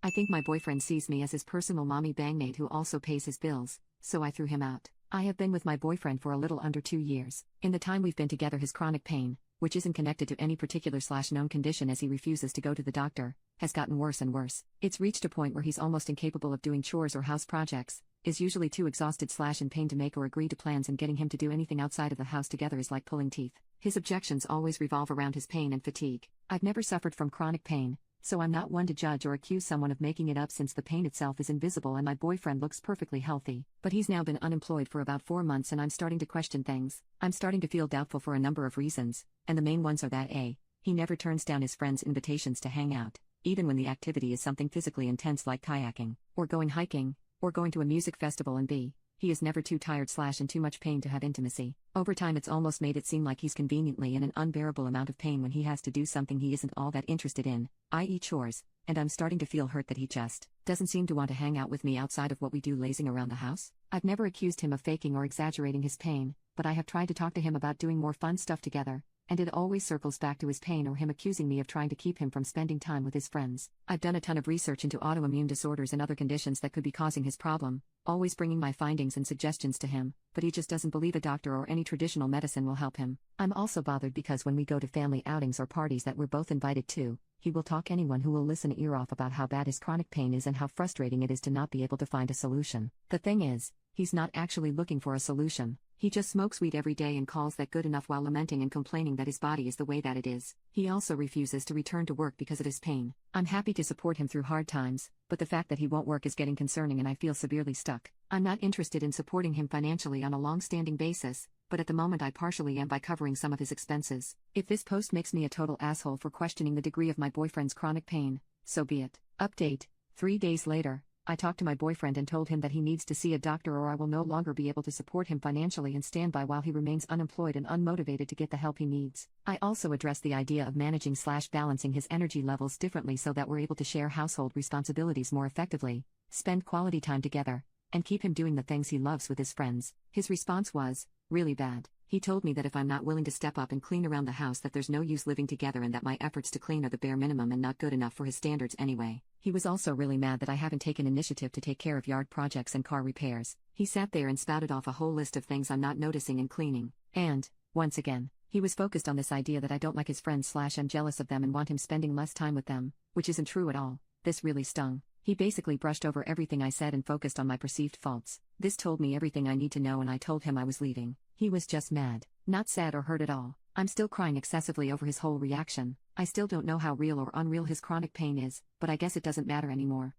I think my boyfriend sees me as his personal mommy-bangmaid who also pays his bills, so I threw him out. I have been with my boyfriend for a little under 2 years. In the time we've been together, his chronic pain, which isn't connected to any particular/known condition as he refuses to go to the doctor, has gotten worse and worse. It's reached a point where he's almost incapable of doing chores or house projects, is usually too exhausted/in pain to make or agree to plans, and getting him to do anything outside of the house together is like pulling teeth. His objections always revolve around his pain and fatigue. I've never suffered from chronic pain, so I'm not one to judge or accuse someone of making it up since the pain itself is invisible and my boyfriend looks perfectly healthy. But he's now been unemployed for about 4 months and I'm starting to question things. I'm starting to feel doubtful for a number of reasons, and the main ones are that A, he never turns down his friends' invitations to hang out, even when the activity is something physically intense like kayaking, or going hiking, or going to a music festival, and B, he is never too tired/in too much pain to have intimacy. Over time it's almost made it seem like he's conveniently in an unbearable amount of pain when he has to do something he isn't all that interested in, i.e. chores, and I'm starting to feel hurt that he just doesn't seem to want to hang out with me outside of what we do lazing around the house. I've never accused him of faking or exaggerating his pain, but I have tried to talk to him about doing more fun stuff together, and it always circles back to his pain or him accusing me of trying to keep him from spending time with his friends. I've done a ton of research into autoimmune disorders and other conditions that could be causing his problem, always bringing my findings and suggestions to him, but he just doesn't believe a doctor or any traditional medicine will help him. I'm also bothered because when we go to family outings or parties that we're both invited to, he will talk anyone who will listen ear off about how bad his chronic pain is and how frustrating it is to not be able to find a solution. The thing is, he's not actually looking for a solution. He just smokes weed every day and calls that good enough while lamenting and complaining that his body is the way that it is. He also refuses to return to work because of his pain. I'm happy to support him through hard times, but the fact that he won't work is getting concerning and I feel severely stuck. I'm not interested in supporting him financially on a long-standing basis, but at the moment I partially am by covering some of his expenses. If this post makes me a total asshole for questioning the degree of my boyfriend's chronic pain, so be it. Update: 3 days later, I talked to my boyfriend and told him that he needs to see a doctor or I will no longer be able to support him financially and stand by while he remains unemployed and unmotivated to get the help he needs. I also addressed the idea of managing/balancing his energy levels differently so that we're able to share household responsibilities more effectively, spend quality time together, and keep him doing the things he loves with his friends. His response was really bad. He told me that if I'm not willing to step up and clean around the house that there's no use living together and that my efforts to clean are the bare minimum and not good enough for his standards anyway. He was also really mad that I haven't taken initiative to take care of yard projects and car repairs. He sat there and spouted off a whole list of things I'm not noticing in cleaning. And, once again, he was focused on this idea that I don't like his friends/am jealous of them and want him spending less time with them, which isn't true at all. This really stung. He basically brushed over everything I said and focused on my perceived faults. This told me everything I need to know and I told him I was leaving. He was just mad, not sad or hurt at all. I'm still crying excessively over his whole reaction. I still don't know how real or unreal his chronic pain is, but I guess it doesn't matter anymore.